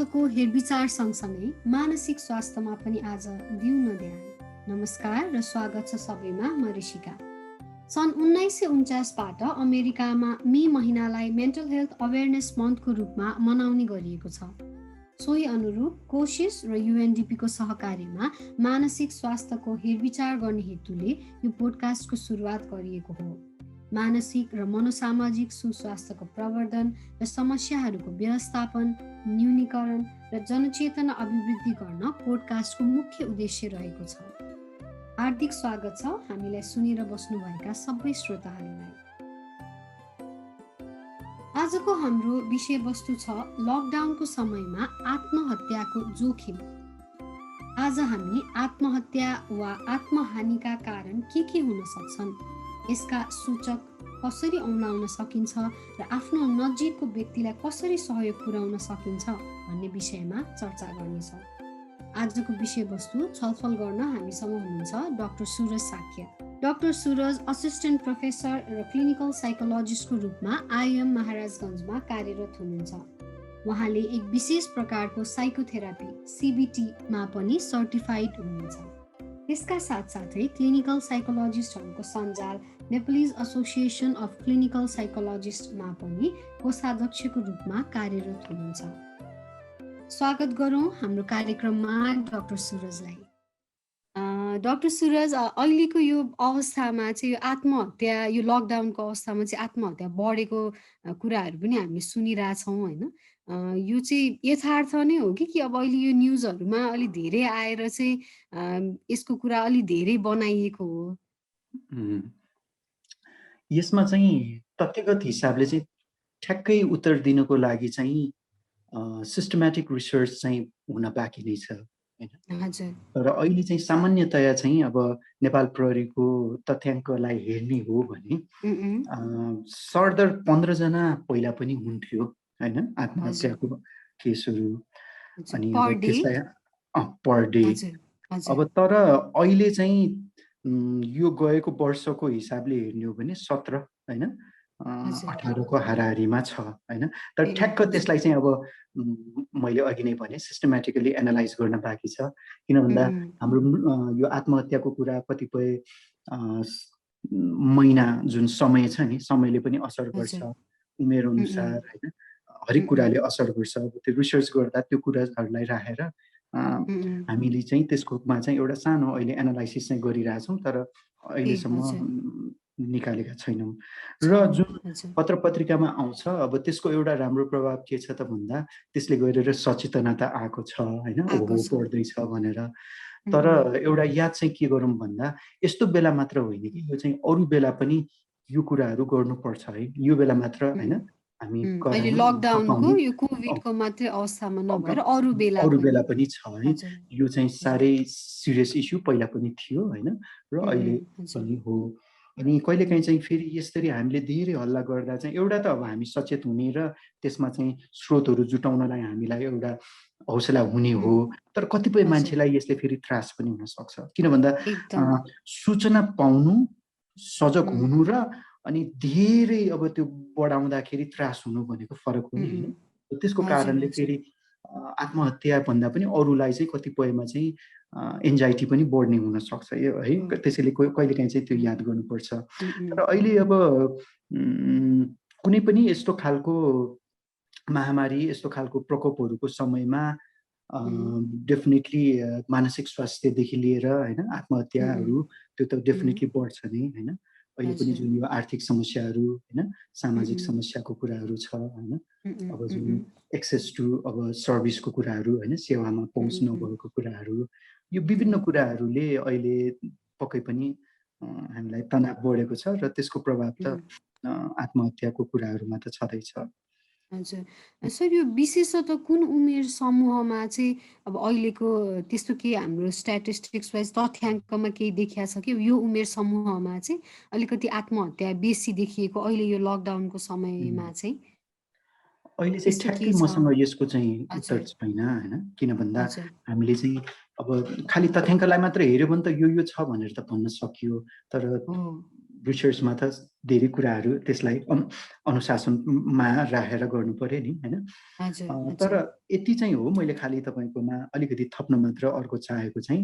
स्वास्थ्यको हेरविचार सँगसँगै मानसिक स्वास्थ्यमा पनि आज दिउँ न ध्यान। नमस्कार र स्वागत छ सबैमा, म ऋषिका। सन् 1949बाट अमेरिकामा मे महिनालाई मेन्टल हेल्थ अवेरनेस मन्थको रूपमा मनाउने गरिएको छ। सोही अनुरूप कोसिस र युएनडिपीको सहकार्यमा मानसिक स्वास्थ्यको हेरविचार गर्ने हेतुले यो पोडकास्टको सुरुवात गरिएको हो। मानसिक र मनोसामाजिक सुस्वास्थ्यको प्रवर्धन र समस्याहरूको व्यवस्थापन, न्यूनीकरण र जनचेतना अभिवृद्धि गर्न पोडकास्टको मुख्य उद्देश्य रहेको छ। हार्दिक स्वागत छ हामीलाई सुनेर बस्नुभएका सबै श्रोताहरूलाई। आजको हाम्रो विषयवस्तु छ लकडाउनको समयमा आत्महत्याको जोखिम। आज हामी आत्महत्या वा आत्महानिका कारण के हुन सक्छन्, यसका सूचक कसरी औँलाउन सकिन्छ र आफ्नो नजिकको व्यक्तिलाई कसरी सहयोग पुर्याउन सकिन्छ भन्ने विषयमा चर्चा गर्नेछौँ। आजको विषयवस्तु छलफल गर्न हामीसँग हुनुहुन्छ doctor Suraj Shakya. Doctor Suraj assistant professor र क्लिनिकल साइकोलोजिस्टको रूपमा आइएम महाराजगञ्जमा कार्यरत हुनुहुन्छ। उहाँले एक विशेष प्रकारको साइकोथेरापी सीबीटीमा पनि सर्टिफाइड हुनुहुन्छ। यसका साथसाथै क्लिनिकल साइकोलोजिस्टहरूको सञ्जाल नेपालीज एसोसिएसन अफ क्लिनिकल साइकोलोजिस्टमा पनि कोषाध्यक्षको रूपमा कार्यरत हुनुहुन्छ। स्वागत गरौँ हाम्रो कार्यक्रममा डाक्टर सुरजलाई। डाक्टर सुरज, अहिलेको यो अवस्थामा चाहिँ यो आत्महत्या, यो लकडाउनको अवस्थामा चाहिँ आत्महत्या बढेको कुराहरू पनि हामीले सुनिरहेछौँ होइन। यो चाहिँ यथार्थ नै हो कि अब अहिले यो न्युजहरूमा अलि धेरै आएर चाहिँ यसको कुरा अलि धेरै बनाइएको हो? यसमा चाहिँ तथ्यगत हिसाबले चाहिँ ठ्याक्कै उत्तर दिनको लागि चाहिँ सिस्टमेटिक रिसर्च चाहिँ हुन बाँकी नै छ होइन। र अहिले चाहिँ सामान्यतया चाहिँ अब नेपाल प्रहरीको तथ्याङ्कलाई हेर्ने हो भने सरदर 15 जना पहिला पनि हुन्थ्यो होइन आत्महत्याको केसहरू, अनि अब त्यसलाई पर डे। अब तर अहिले चाहिँ यो गएको वर्षको हिसाबले हेर्ने हो भने 17 होइन 18 को हाराहारीमा छ होइन। तर ठ्याक्क त्यसलाई चाहिँ अब मैले अघि नै भने सिस्टमेटिकली एनालाइज गर्न बाँकी छ। किन भन्दा हाम्रो यो आत्महत्याको कुरा कतिपय महिना जुन समय छ नि, समयले पनि असर गर्छ, उमेर अनुसार होइन, हरेक कुराले असर गर्छ। त्यो रिसर्च गर्दा त्यो कुराहरूलाई राखेर हामीले चाहिँ त्यसकोमा चाहिँ एउटा सानो अहिले एनालाइसिस चाहिँ गरिरहेछौँ, तर अहिलेसम्म निकालेका छैनौँ। र जुन पत्र पत्रिकामा आउँछ अब त्यसको एउटा राम्रो प्रभाव के छ त भन्दा त्यसले गरेर सचेतनता आएको छ होइन, ओहो पर्दैछ भनेर। तर एउटा याद चाहिँ के गरौँ भन्दा यस्तो बेला मात्र होइन कि यो चाहिँ अरू बेला पनि यो कुराहरू गर्नुपर्छ है। यो बेला मात्र होइन, हामी लकडाउनको यो कोभिडको मात्रै अवस्थामा नभएर अरू बेला पनि छ है। यो चाहिँ साह्रै सिरियस इस्यु पहिला पनि थियो होइन, र अहिले पनि हो। अनि कहिलेकाहीँ चाहिँ फेरि यसरी हामीले धेरै हल्ला गर्दा चाहिँ एउटा त अब हामी सचेत हुने र त्यसमा चाहिँ स्रोतहरू जुटाउनलाई हामीलाई एउटा हौसला हुने हो। तर कतिपय मान्छेलाई यसले फेरि त्रास पनि हुन सक्छ। किन भन्दा सूचना पाउनु, सजग हुनु र अनि धेरै अब त्यो बढाउँदाखेरि त्रास हुनु भनेको फरक हो नि होइन। त्यसको कारणले फेरि आत्महत्या भन्दा पनि अरूलाई चाहिँ कतिपयमा चाहिँ एन्जाइटी पनि बढ्ने हुन सक्छ है। त्यसैले कहिलेकाहीँ चाहिँ त्यो याद गर्नुपर्छ। तर अहिले अब कुनै पनि यस्तो खालको महामारी, यस्तो खालको प्रकोपहरूको समयमा डेफिनेटली मानसिक स्वास्थ्यदेखि लिएर होइन आत्महत्याहरू त्यो त डेफिनेटली बढ्छ नै होइन। अहिले पनि जुन यो आर्थिक समस्याहरू होइन, सामाजिक समस्याको कुराहरू छ होइन, अब जुन एक्सेस टु अब सर्भिसको कुराहरू होइन, सेवामा पहुँच नभएको कुराहरू, यो विभिन्न कुराहरूले अहिले पक्कै पनि हामीलाई तनाव बढेको छ र त्यसको प्रभाव त आत्महत्याको कुराहरूमा त छँदैछ। हजुर सर, यो विशेषतः कुन उमेर समूहमा चाहिँ अब अहिलेको त्यस्तो के हाम्रो स्ट्याटिस्टिक्स वाइज तथ्याङ्कमा केही देखिया छ कि यो उमेर समूहमा चाहिँ अलिकति आत्महत्या बेसी देखिएको अहिले यो लकडाउनको समयमा चाहिँ? अहिले चाहिँ ठ्याक्कै मसँग यसको चाहिँ उत्तर छैन होइन। किन भन्दा हामीले चाहिँ अब खालि तथ्याङ्कलाई मात्र हेऱ्यो भने त यो छ भनेर त भन्न सकियो, तर रिसर्चमा त धेरै कुराहरू त्यसलाई अनुशासनमा राखेर गर्नु पर्यो नि हैन। तर यति चाहिँ हो, मैले खालि तपाईँकोमा अलिकति थप्न मात्र अर्को चाहेको चाहिँ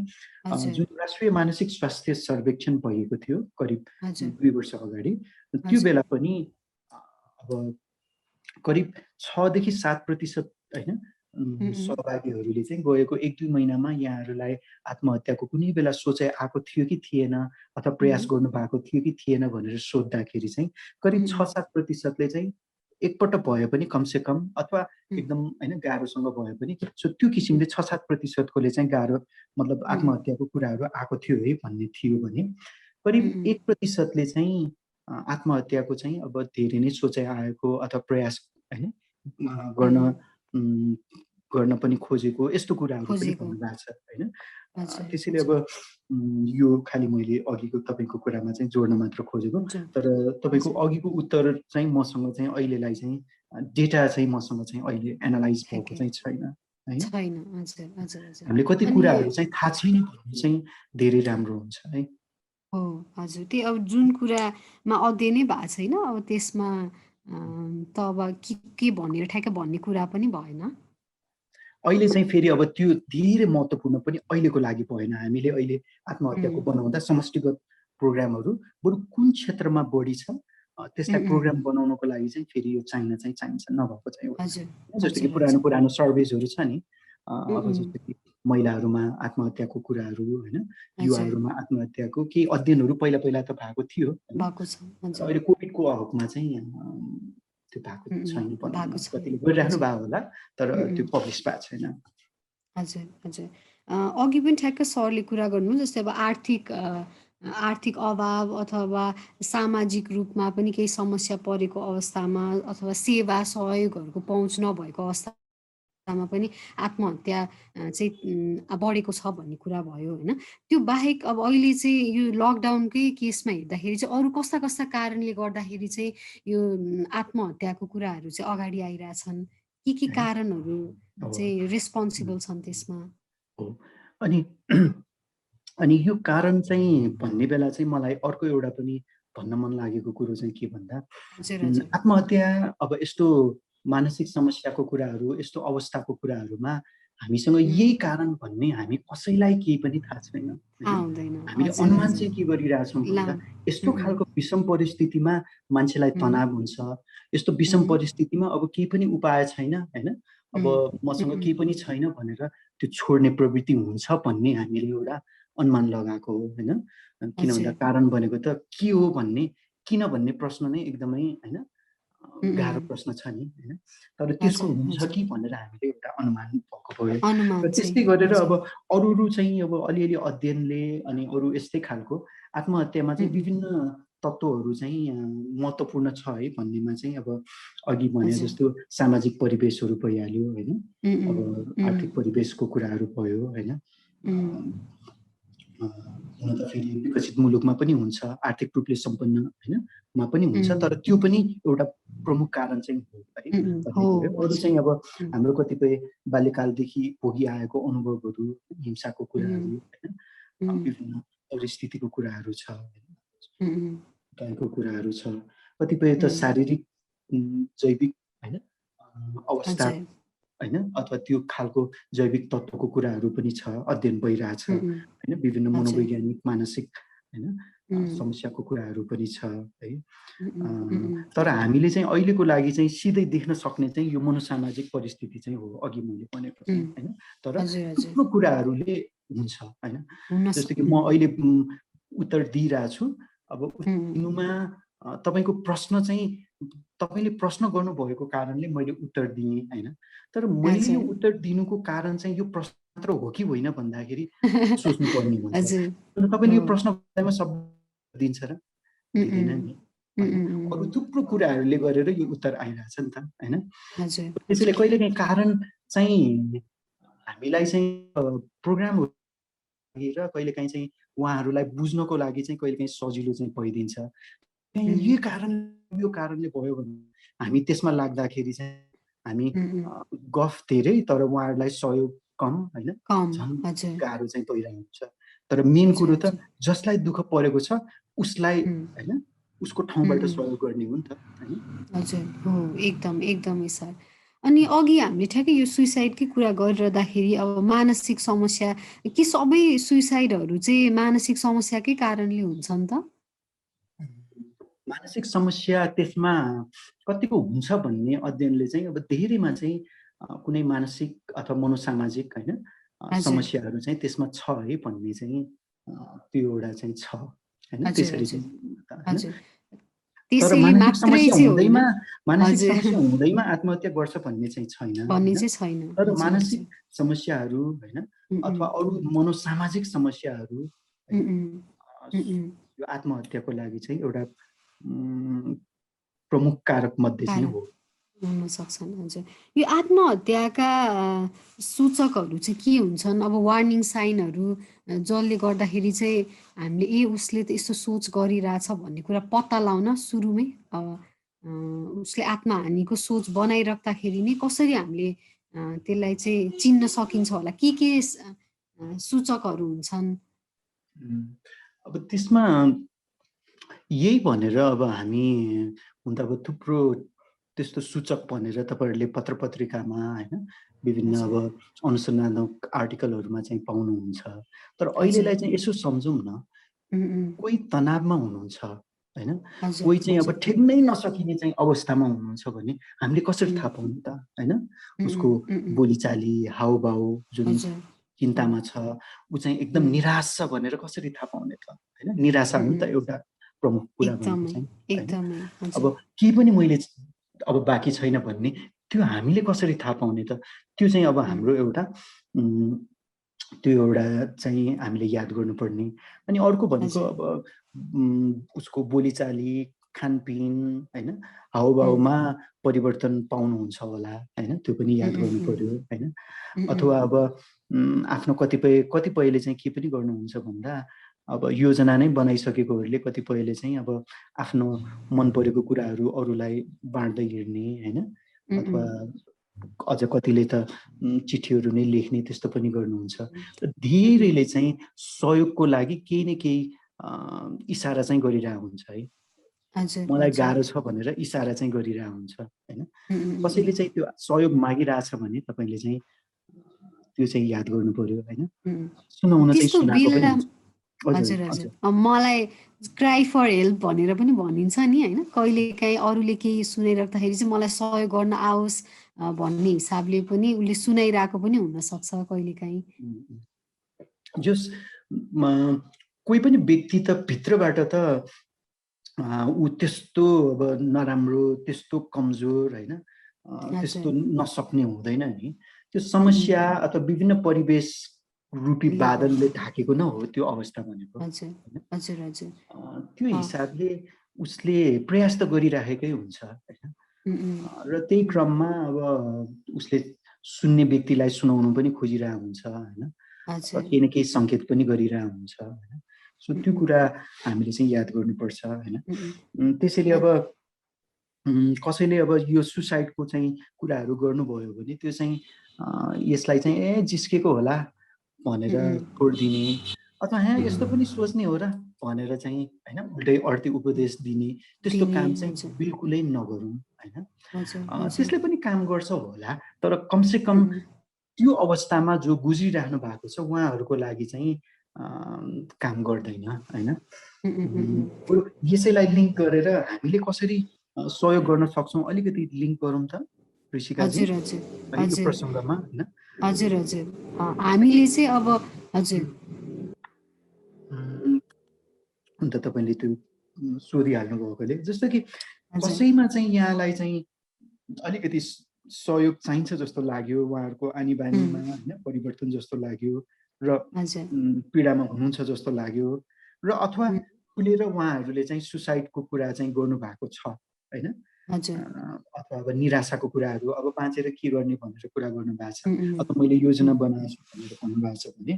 जुन राष्ट्रिय मानसिक स्वास्थ्य सर्वेक्षण भएको थियो करिब 2 वर्ष अगाडि, त्यो बेला पनि अब करिब 6 देखि 7% हैन सहभागीहरूले चाहिँ गएको 1-2 महिनामा यहाँहरूलाई आत्महत्याको कुनै बेला सोचाइ आएको थियो कि थिएन, अथवा प्रयास गर्नु भएको थियो कि थिएन भनेर सोद्धाखेरि चाहिँ करिब 6-7%ले चाहिँ एकपल्ट भए पनि कमसे कम, अथवा एकदम हैन गाह्रोसँग भए पनि, सो त्यो किसिमले 6-7%कोले चाहिँ गाह्रो मतलब आत्महत्याको कुराहरू आएको थियो है भन्ने थियो भने, करिब 1%ले चाहिँ आत्महत्याको चाहिँ अब धेरै नै सोचाइ आएको अथवा प्रयास हैन गर्न पनि खोजेको यस्तो कुराहरू पनि भन्नुभएको छ हैन। त्यसैले अब यो खालि मैले अघिको तपाईको कुरामा चाहिँ जोड्न मात्र खोजेको, तर तपाईको अघिको उत्तर चाहिँ मसँग चाहिँ अहिलेलाई चाहिँ डेटा चाहिँ मसँग चाहिँ अहिले एनालाइज भएको चाहिँ छैन है। हामीले कति कुराहरू चाहिँ थाहा छैन भन्ने चाहिँ धेरै राम्रो हुन्छ है। हो हजुर, त्यही अब जुन कुरामा अध्ययनै भएको छैन अब त्यसमा त अब के भनेर ठ्याक्कै भन्ने कुरा पनि भएन। अहिले चाहिँ फेरि अब त्यो धेरै महत्त्वपूर्ण पनि अहिलेको लागि भएन। हामीले अहिले आत्महत्याको बनाउँदा समष्टिगत प्रोग्रामहरू बरु कुन क्षेत्रमा बढी छ त्यसलाई प्रोग्राम बनाउनको लागि चाहिँ फेरि यो चाहिन्छ नभएको चाहिँ। जस्तो कि पुरानो सर्भेजहरू छ नि, अब जस्तो कि महिलाहरूमा आत्महत्याको कुराहरू हैन, युवाहरूमा आत्महत्याको केही अध्ययनहरू पहिला त भएको थियो, अहिले कोभिडको हकमा चाहिँ त्यो भएको छैन, कतिले गरिराख्नु भएको होला तर त्यो पब्लिस भएको छैन। हजुर अघि पनि ठ्याक्क सरले कुरा गर्नु, जस्तै अब आर्थिक अभाव अथवा सामाजिक रूपमा पनि केही समस्या परेको अवस्थामा अथवा सेवा सहयोगहरूको पहुँच नभएको अवस्थामा पनि आत्महत्या चाहिँ बढेको छ भन्ने कुरा भयो हैन। त्यो बाहेक अब अहिले चाहिँ यो लकडाउनकै केसमा हेर्दाखेरि चाहिँ अरू कस्ता कारणले गर्दाखेरि चाहिँ यो आत्महत्याको कुराहरू चाहिँ अगाडि आइरहेछन्, के कारणहरू चाहिँ रेस्पोन्सिबल छन् त्यसमा? अनि यो कारण चाहिँ भन्ने बेला चाहिँ मलाई अर्को एउटा पनि भन्न मन लागेको कुरो चाहिँ के भन्दा, आत्महत्या अब यस्तो मानसिक समस्याको कुराहरू, यस्तो अवस्थाको कुराहरूमा हामीसँग यही कारण भन्ने हामी कसैलाई केही पनि थाहा छैन। हामीले अनुमान चाहिँ के गरिरहेछौँ भन्दा, यस्तो खालको विषम परिस्थितिमा मान्छेलाई तनाव हुन्छ, यस्तो विषम परिस्थितिमा अब केही पनि उपाय छैन हैन, अब मसँग केही पनि छैन भनेर त्यो छोड्ने प्रवृत्ति हुन्छ भन्ने हामीले एउटा अनुमान लगाएको हो हैन। किन भन्दा कारण भनेको त के हो भन्ने, किन भन्ने प्रश्न नै एकदमै हैन गाह्रो प्रश्न छ नि हैन, तर त्यसको हुन्छ कि भनेर हामीले एउटा अनुमान भएको भयो। र त्यस्तै गरेर अब अरू चाहिँ अब अलिअलि अध्ययनले अनि अरू यस्तै खालको आत्महत्यामा चाहिँ विभिन्न तत्त्वहरू चाहिँ महत्त्वपूर्ण छ है भन्नेमा चाहिँ अब अघि भने जस्तो सामाजिक परिवेशहरू भइहाल्यो हैन, अब आर्थिक परिवेशको कुराहरू भयो हैन, हुन त फेरि विकसित मुलुकमा पनि हुन्छ, आर्थिक रूपले सम्पन्न हैन मा पनि हुन्छ, तर त्यो पनि एउटा प्रमुख कारण चाहिँ हो है। अरू चाहिँ अब हाम्रो कतिपय बाल्यकालदेखि भोगी आएको अनुभवहरू, हिंसाको कुराहरू हैन, विभिन्न परिस्थितिको कुराहरू छ, गाईको कुराहरू छ, कतिपय त शारीरिक जैविक हैन अवस्था हैन, अथवा त्यो खालको जैविक तत्त्वको कुराहरू पनि छ, अध्ययन भइरहेछ हैन, विभिन्न मनोवैज्ञानिक मानसिक हैन समस्याको कुराहरू पनि छ है। तर हामीले चाहिँ अहिलेको लागि चाहिँ सिधै देख्न सक्ने चाहिँ यो मनोसामाजिक परिस्थिति चाहिँ हो, अघि मैले भनेको हैन, तर थुप्रो कुराहरूले हुन्छ हैन। जस्तो कि म अहिले उत्तर दिइरहेको छु, अब दिनुमा तपाईको प्रश्न चाहिँ तपाईले प्रश्न गर्नुभएको कारणले मैले उत्तर दिएँ हैन, तर मैले यो उत्तर दिनुको कारण चाहिँ यो प्रश्न मात्र हो कि होइन भन्दाखेरि सोच्नु पर्ने हुन्छ। तपाईले यो प्रश्न गर्दामा सब दिन्छ र दिँदैन नि, अरू थुप्रो कुराहरूले गरेर यो उत्तर आइरहेछ नि त हैन। त्यसैले कहिलेकाहीँ कारण चाहिँ हामीलाई चाहिँ प्रोग्राम र कहिलेकाहीँ चाहिँ उहाँहरूलाई बुझ्नको लागि चाहिँ कहिलेकाहीँ सजिलो चाहिँ भइदिन्छ। यो कारणले भयो भने हामी त्यसमा लाग्दाखेरि चाहिँ हामी गफ धेरै तर उहाँहरूलाई सहयोग कम हैन, झन् गाह्रो चाहिँ भइरहेको हुन्छ। तर मेन कुरो त जसलाई दुःख परेको छ उसलाई उम्, हैन उसको उम्, ठाउँबाट उम्, सहयोग गर्ने हो नि त हैन। हजुर, हो, एकदम, एकदमै सर। अनि अघि हामीले ठ्याक्कै यो सुइसाइडकै कुरा गरिरहँदाखेरि अब मानसिक समस्या के सबै सुइसाइडहरू चाहिँ मानसिक समस्याकै कारणले हुन्छन् त? मानसिक समस्या त्यसमा कतिको हुन्छ भन्ने अध्ययनले चाहिँ अब धेरैमा चाहिँ कुनै मानसिक अथवा मनोसामाजिक हैन हजुर, समस्याहरू चाहिँ त्यसमा छ है भन्ने चाहिँ त्यो एउटा चाहिँ छ हैन हजुर, त्यसरी हजुर, चाहिँ हैन। हजुर। तर त्यसैले मात्रै चाहिँ होइन। मानसिक हजुर, समस्या हुँदैमा आत्महत्या गर्छ भन्ने चाहिँ छैन भन्ने हैन। चाहिँ छैन। तर हजुर, मानसिक हजुर। समस्याहरू हैन उम्, उम्, अथवा अरू मनोसामाजिक समस्याहरू उम्, हैन उम्, उम्, उम्। यो आत्महत्याको लागि चाहिँ एउटा प्रमुख कारक मध्ये चाहिँ कारण हो। हुन सक्छन्, हजुर। यो आत्महत्याका सूचकहरू चाहिँ के हुन्छन्? अब वार्निङ साइनहरू जसले गर्दाखेरि चाहिँ हामीले उसले त यस्तो सोच गरिरहेछ भन्ने कुरा पत्ता लाउन सुरुमै उसले आत्महानिको सोच बनाइराख्दाखेरि नै कसरी हामीले त्यसलाई चाहिँ चिन्न सकिन्छ होला? के सूचकहरू हुन्छन्? अब त्यसमा यही भनेर अब हामी हुन त अब थुप्रो त्यस्तो सूचक भनेर तपाईँहरूले पत्र-पत्रिकामा हैन विभिन्न हजुर, अब अनुसन्धात्मक आर्टिकलहरूमा चाहिँ पाउनुहुन्छ। तर हजुर। अहिलेलाई चाहिँ यसो सम्झौँ न, उम्, उम्। कोही तनावमा हुनुहुन्छ हैन, हजुर, कोही चाहिँ अब हजुर। ठेक्नै नसकिने चाहिँ अवस्थामा हुनुहुन्छ भने हामीले कसरी उम्, थाहा पाउने त हैन? उम्, उसको उम्, उम्। बोलीचाली, हावभाव जुन हजुर। उम्, चिन्तामा छ, ऊ चाहिँ एकदम उम्, निराश छ भनेर कसरी थाहा पाउने त हैन? निराशा हो नि त उम्। एउटा प्रमुख कुरा भनेको एकदमै, चाहिँ हैन? एकदमै। अब हजुर। केही पनि मैले अब बाँकी छैन भन्ने त्यो हामीले कसरी थाहा पाउने त? त्यो चाहिँ अब उम्, हाम्रो एउटा उम्, त्यो एउटा चाहिँ हामीले याद गर्नुपर्ने। अनि अर्को भनेको हजुर। अब उसको बोलीचाली, खानपिन हैन, उम्, हावभावमा परिवर्तन पाउनुहुन्छ होला हैन? त्यो पनि उम्, याद उम्, उम्, गर्नुपर्यो हैन? उम्, उम्, अथवा अब आफ्नो कतिपयले चाहिँ के पनि गर्नुहुन्छ भन्दा अब योजना नै बनाइसकेकोहरूले कतिपयले चाहिँ अब आफ्नो मन परेको कुराहरू अरूलाई बाँड्दै हिँड्ने हैन? उम्, अथवा उम्, अझ कतिले त चिठीहरू नै लेख्ने त्यस्तो पनि गर्नुहुन्छ। र उम्, उम्। धेरैले चाहिँ सहयोगको लागि केही न केही इसारा चाहिँ गरिरहेको हुन्छ है। हजुर, मलाई हजुर। गाह्रो छ भनेर इसारा चाहिँ गरिरहेको हुन्छ हैन। उम्, उम्, उम्, कसैले उम्, चाहिँ त्यो सहयोग मागिरहेछ भने तपाईँले चाहिँ त्यो चाहिँ याद गर्नुपर्यो हैन। उम्। सुनाउन चाहिँ त्यस्तो सुनाएको पनि बेला हुन्छ। हजुर, हजुर, हजुर। हजुर। मलाई क्राई फर हेल्प भनेर पनि भनिन्छ नि होइन? कहिलेकाहीँ अरूले केही सुनाइराख्दाखेरि चाहिँ मलाई सहयोग गर्न आओस् भन्ने हिसाबले पनि उसले सुनाइरहेको पनि हुनसक्छ कहिलेकाहीँ। उम्, जस कोही पनि व्यक्ति त भित्रबाट त ऊ त्यस्तो अब नराम्रो, त्यस्तो कमजोर हैन, हजुर। त्यस्तो नसक्ने हुँदैन नि। त्यो उम्, उम्। समस्या अथवा विभिन्न परिवेश रूपी ले बादलले गर्दा। ढाकेको न हो त्यो अवस्था भनेको हजुर, हैन। हजुर, हजुर। त्यो अँ, हिसाबले उसले प्रयास त गरिराखेकै हुन्छ हैन। उम्, उम्, र त्यही उम्, क्रममा अब उसले सुन्ने व्यक्तिलाई सुनाउनु पनि खोजिरहेको हुन्छ हैन। अथवा हजुर, केही न केही सङ्केत पनि गरिरहेको हुन्छ हैन। सो उम्, त्यो उम्, कुरा हामीले चाहिँ याद गर्नुपर्छ हैन। उम्, उम्, त्यसैले अ, अब कसैले अब यो सुसाइडको चाहिँ कुराहरू गर्नुभयो भने त्यो चाहिँ यसलाई चाहिँ जिस्केको होला भनेर उम्, उम्, छोडिदिने अथवा यस्तो पनि सोच्ने हो र भनेर चाहिँ हैन उल्टै अड्ती उपदेश दिने त्यस्तो दिने काम चाहिँ हजुर, बिल्कुलै नगरौँ हैन। हजुर, हजुर, त्यसले पनि काम गर्छ होला तर कमसे कम उम्, उम्, त्यो अवस्थामा जो गुज्रिराख्नु भएको छ उहाँहरूको लागि चाहिँ काम गर्दैन हैन। उम्, उम्, उम्, उम्, बरु यसैलाई लिङ्क गरेर हामीले कसरी सहयोग गर्न सक्छौँ अलिकति लिङ्क गरौँ त ऋषिकाजी हजुर, हजुर, है यो हजुर, प्रसङ्गमा हैन। हजुर, हजुर। हामीले चाहिँ अब हजुर, उम्, अन्त तपाईँले त्यो सोधिहाल्नु भएकोले जस्तो कि हजुर, कसैमा चाहिँ यहाँलाई चाहिँ अलिकति सहयोग चाहिन्छ जस्तो लाग्यो उहाँहरूको आनीबानीमा उम्, होइन परिवर्तन जस्तो लाग्यो र हजुर, पीडामा हुनुहुन्छ जस्तो लाग्यो र अथवा उम्, खुलेर उहाँहरूले चाहिँ सुसाइडको कुरा चाहिँ गर्नुभएको छ होइन। हजुर, अथवा अब निराशाको कुराहरू अब बाँचेर के गर्ने भनेर कुरा गर्नुभएको छ उम्, उम्, अथवा मैले योजना उम्, बनाएको छु भनेर भन्नुभएको छ भने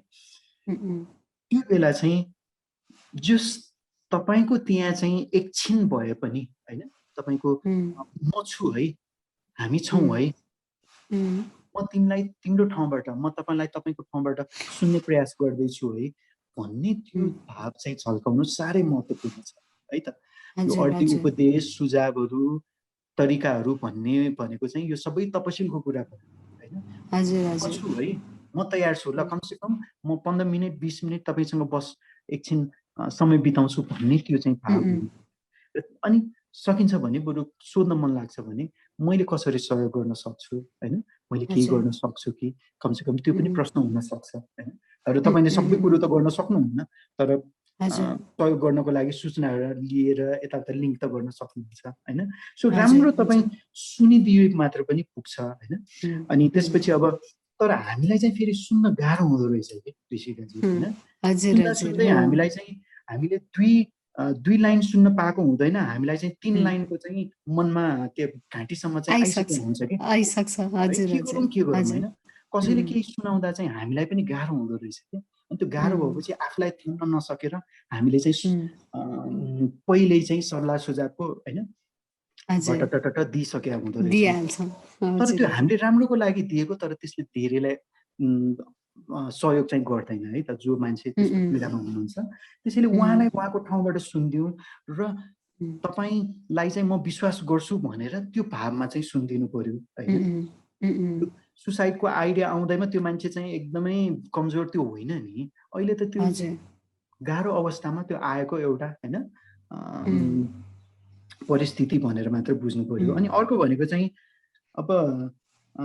उम्, उम्, त्यो बेला चाहिँ जस तपाईँको त्यहाँ चाहिँ एकछिन भए पनि होइन तपाईँको उम्, म छु है हामी छौँ उम्, है उम्, म तिमीलाई तिम्रो ठाउँबाट म तपाईँलाई तपाईँको ठाउँबाट सुन्ने प्रयास गर्दैछु है भन्ने त्यो भाव चाहिँ झल्काउनु साह्रै महत्त्वपूर्ण छ है त। यो हजुर अर्ती हजुर उपदेश, सुझावहरू, तरिकाहरू भन्ने भनेको चाहिँ यो सबै तपशीलको कुरा भयो हैन। हजुर म हजुर छु है, म तयार छु ल, कमसेकम म 15 मिनेट 20 मिनेट तपाईँसँग एकछिन समय बिताउँछु भन्ने त्यो चाहिँ भाव हुनु। अनि सकिन्छ भने बरु सोध्न मन लाग्छ भने मैले कसरी सहयोग गर्न सक्छु हैन, मैले केही हजुर गर्न सक्छु कि, कमसेकम त्यो पनि प्रश्न हुन सक्छ हैन। र उम्, तपाईँले उम्, सबै कुरो उम्, त गर्न सक्नुहुन्न, तर हजुर सहयोग गर्नको लागि सूचनाहरू लिएर यताउता लिङ्क त गर्न सक्नुहुन्छ हैन। सो हजुर राम्रो तपाईँ हजुर सुनिदिए मात्र पनि पुग्छ हैन। उम्, अनि उम्, त्यसपछि अब तर हामीलाई चाहिँ फेरि सुन्न गाह्रो हुँदो रहेछ कि ऋषिकाजी उम्, हैन। हजुर सुन्दा हजुर सुन्दै हो हामीलाई चाहिँ हामीले 2 लाइन सुन्न पाएको हुँदैन, हामीलाई चाहिँ 3 उम्, लाइनको चाहिँ मनमा त्यो घाँटीसम्म चाहिँ आइसक्छ आइसकेको हुन्छ कि आइसक्छ है, हजुर हजुर के गरौँ हजुर हैन। कसैले उम्, केही सुनाउँदा चाहिँ हामीलाई पनि गाह्रो हुँदो रहेछ के। अनि त्यो गाह्रो उम्, भएपछि आफूलाई थाम्न नसकेर हामीले चाहिँ उम्, पहिल्यै चाहिँ सल्लाह सुझावको हैन हजुर भटटटट दिइसकेका हुँदो रहेछौँ। दिइहाल्छौँ तर हजुर त्यो हजुर हामीले राम्रोको लागि दिएको, तर त्यसले धेरैलाई सहयोग चाहिँ गर्दैन है त, जो मान्छे उम्, त्यस्तो उम्, पीडामा हुनुहुन्छ। त्यसैले उम्, उहाँलाई उहाँको ठाउँबाट सुनिदिउँ र उम्, तपाईँलाई चाहिँ म विश्वास गर्छु भनेर त्यो भावमा चाहिँ सुनिदिनु पर्यो हैन। उम्, उम्, उम्, सुसाइडको आइडिया आउँदैमा त्यो मान्छे चाहिँ एकदमै कमजोर त्यो होइन नि। अहिले त त्यो हजुर गाह्रो अवस्थामा त्यो आएको एउटा हैन उम्, परिस्थिति भनेर मात्र बुझ्नु पर्यो। उम्, अनि अर्को भनेको चाहिँ अब अ,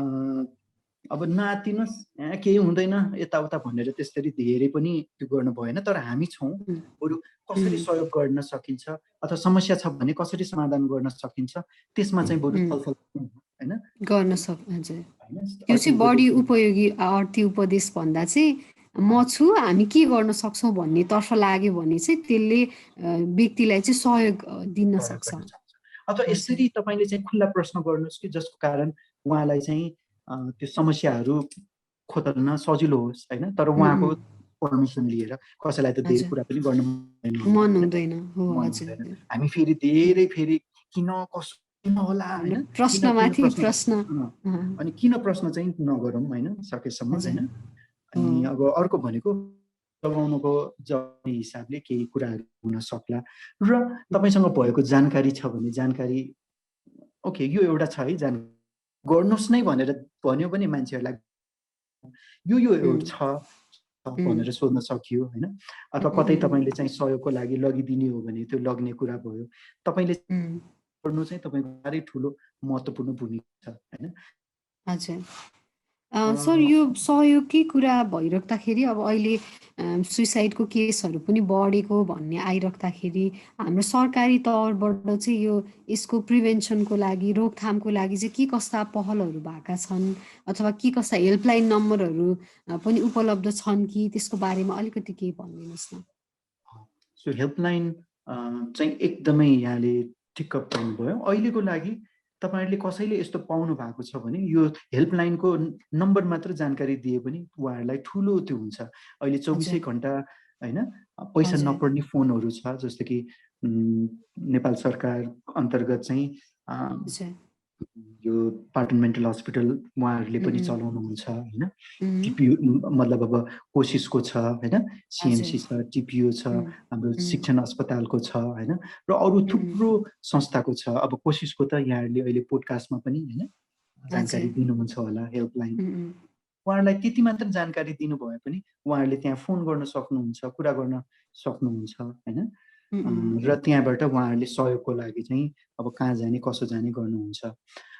अब नआत्तिनुहोस्, केही हुँदैन यताउता भनेर त्यसरी धेरै पनि त्यो गर्नु भएन। तर हामी छौँ, उम्, बरु कसरी उम्, सहयोग गर्न सकिन्छ अथवा समस्या छ भने कसरी समाधान गर्न सकिन्छ त्यसमा चाहिँ बरु उम्, छलफल गरौँ हैन। गर्न हजुर हैन त्यो अर्को चाहिँ बढी उपदेश उपयोगी अर्थी उपदेश भन्दा चाहिँ म छु हामी के गर्न सक्छौँ भन्नेतर्फ लाग्यो भने चाहिँ त्यसले व्यक्तिलाई चाहिँ सहयोग दिन सहयोग सक्छ गर्न सक्छ। अथवा हजुर यसरी तपाईँले चाहिँ खुल्ला प्रश्न गर्नुहोस् कि जसको कारण उहाँलाई चाहिँ त्यो समस्याहरू खोतल्न सजिलो होस् हैन। तर उम्, उहाँको उम्, पर्मिसन लिएर, कसैलाई त धेरै हजुर कुरा पनि गर्न मन हुँदैन मन हैन, हुँदैन हो मन हुँदैन। हजुर हामी फेरि धेरै फेरि किन कसो किन होला होइन हैन, किन किन प्रश्नमाथि प्रश्न प्रश्न अनि किन प्रश्न चाहिँ नगरौँ हैन सकेसम्म हजुर हैन। हो अनि अब अर्को भनेको लगाउनुको जवानी हिसाबले केही कुराहरू हुन सक्ला र तपाईँसँग भएको जानकारी छ भने जानकारी ओके यो एउटा छ है गर्नुहोस् नै भनेर भन्यो भने मान्छेहरूलाई यो एउटा उम्, छ उम्, भनेर सोध्न सकियो हैन। अथवा उम्, कतै उम्, तपाईँले चाहिँ सहयोगको लागि लगिदिने हो भने त्यो लग्ने कुरा भयो। तपाईँले उम्, गर्नु चाहिँ तपाईँको साह्रै ठुलो महत्त्वपूर्ण भूमिका छ हैन। हजुर अ, सर यो सहयोगकै कुरा भइराख्दाखेरि अब अहिले सुइसाइडको केसहरू पनि बढेको भन्ने आइराख्दाखेरि हाम्रो सरकारी तौरबाट चाहिँ यसको प्रिभेन्सनको लागि रोकथामको लागि चाहिँ के कस्ता पहलहरू भएका छन् अथवा के कस्ता हेल्पलाइन नम्बरहरू पनि उपलब्ध छन् कि त्यसको बारेमा अलिकति केही भनिदिनुहोस् न सो हेल्पलाइन चाहिँ एकदमै यहाँले ठिक्क पाउनुभयो। अहिलेको लागि तपाईँहरूले कसैले यस्तो पाउनु भएको छ भने यो हेल्पलाइनको नम्बर मात्र जानकारी दिए पनि उहाँहरूलाई ठुलो त्यो हुन्छ। अहिले 24 हजुर घन्टा हैन पैसा हजुर नपर्ने फोनहरू छ, जस्तो कि नेपाल सरकार अन्तर्गत चाहिँ हजुर यो पाटन मेन्टल हस्पिटल उहाँहरूले पनि उम्, चलाउनुहुन्छ हैन। उम्, टिपियु मतलब अब कोसिसको छ हैन, हजुर सिएमसी छ, टिपियु छ, उम्, हाम्रो उम्, शिक्षण अस्पतालको छ हैन, र अरू उम्, थुप्रो संस्थाको छ। अब कोसिसको त यहाँहरूले अहिले पोडकास्टमा पनि हैन हजुर जानकारी दिनुहुन्छ होला हेल्पलाइन। उम्, उहाँहरूलाई त्यति मात्र जानकारी दिनु भए पनि उहाँहरूले त्यहाँ फोन गर्न सक्नुहुन्छ, कुरा गर्न सक्नुहुन्छ हैन। उम्, उम्, र त्यहाँबाट उहाँहरूले सहयोगको लागि चाहिँ अब कहाँ जाने, कसो जाने गर्नुहुन्छ।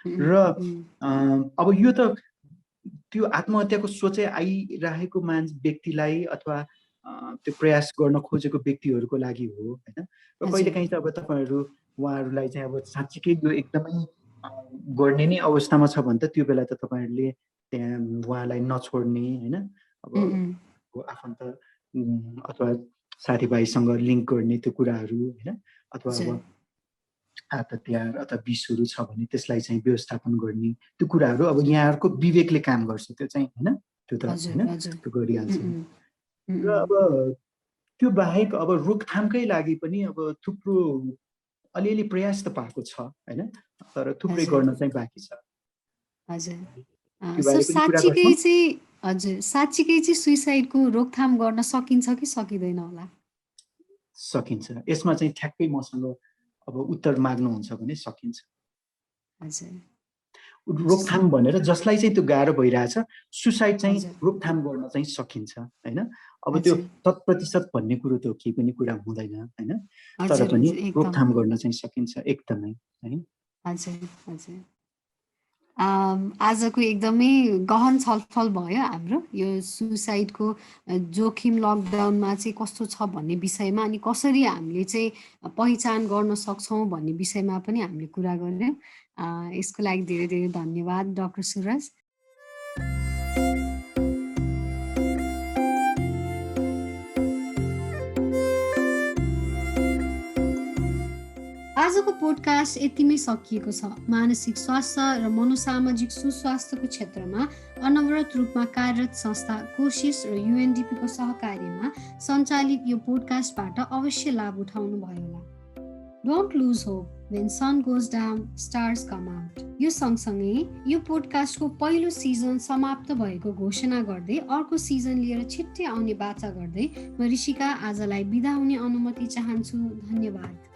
र उम्, उम्, अब यो त त्यो आत्महत्याको सोचाइ आइरहेको व्यक्तिलाई अथवा त्यो प्रयास गर्न खोजेको व्यक्तिहरूको लागि हो हैन। र हजुर कहिलेकाहीँ त अब तपाईँहरू उहाँहरूलाई चाहिँ अब साँच्चीकै यो एकदमै गर्ने नै अवस्थामा छ भने त त्यो बेला त तपाईँहरूले त्यहाँ उहाँलाई नछोड्ने हैन। अब उम्, उम्, आफन्त अथवा साथीभाइसँग लिङ्क गर्ने त्यो कुराहरू हैन, अथवा अब हजुर आत्महत्या अथवा विषहरू छ भने त्यसलाई चाहिँ व्यवस्थापन गर्ने त्यो कुराहरू अब यहाँहरूको विवेकले काम गर्छ त्यो चाहिँ हैन, त्यो त हजुर हैन हजुर त्यो गरिहाल्छ। उम्, उम्, र अब त्यो बाहेक अब रोकथामकै लागि पनि अब थुप्रो अलिअलि प्रयास त भएको छ हैन, तर थुप्रै हजुर गर्न चाहिँ बाँकी छ। हजुर त्यो सर बारे पनि कुरा साँच्चीकै गर्छौँ। चाहिँ हजुर, साँच्चीकै चाहिँ सुइसाइडको रोकथाम गर्न सकिन्छ कि सकिँदैन होला? सकिन्छ। यसमा चाहिँ ठ्याक्कै मसँग अब उत्तर माग्नुहुन्छ भने सकिन्छ। हजुर, रोकथाम भनेर जसलाई चाहिँ त्यो गाह्रो भइरहेछ, सुसाइड चाहिँ हजुर, रोकथाम गर्न चाहिँ सकिन्छ, होइन? अब त्यो हजुर, 100% भन्ने कुरो त केही पनि कुरा हुँदैन, होइन? तर हजुर, पनि हजुर, एकदम। रोकथाम गर्न चाहिँ सकिन्छ एकदमै, है? हजुर, हजुर। आजको एकदमै गहन छलफल भयो हाम्रो यो सुसाइडको जोखिम लकडाउनमा चाहिँ कस्तो छ भन्ने विषयमा, अनि कसरी हामीले चाहिँ पहिचान गर्न सक्छौँ भन्ने विषयमा पनि हामीले कुरा गऱ्यौँ। यसको लागि धेरै धेरै धन्यवाद डाक्टर सुरज। आजको पोडकास्ट यतिमै सकिएको छ। मानसिक स्वास्थ्य र मनोसामाजिक सुस्वास्थ्यको क्षेत्रमा अनवरत रूपमा कार्यरत संस्था कोशिश र UNDP को सहकार्यमा सञ्चालित यो पोडकास्टबाट अवश्य लाभ उठाउनु भयो होला। Don't lose hope, when sun goes down, stars come out। यो सँगसँगै यो पोडकास्टको पहिलो सिजन समाप्त भएको घोषणा गर्दै अर्को सिजन लिएर छिट्टै आउने बाचा गर्दै म ऋषिका आजलाई बिदा हुने अनुमति चाहन्छु। धन्यवाद।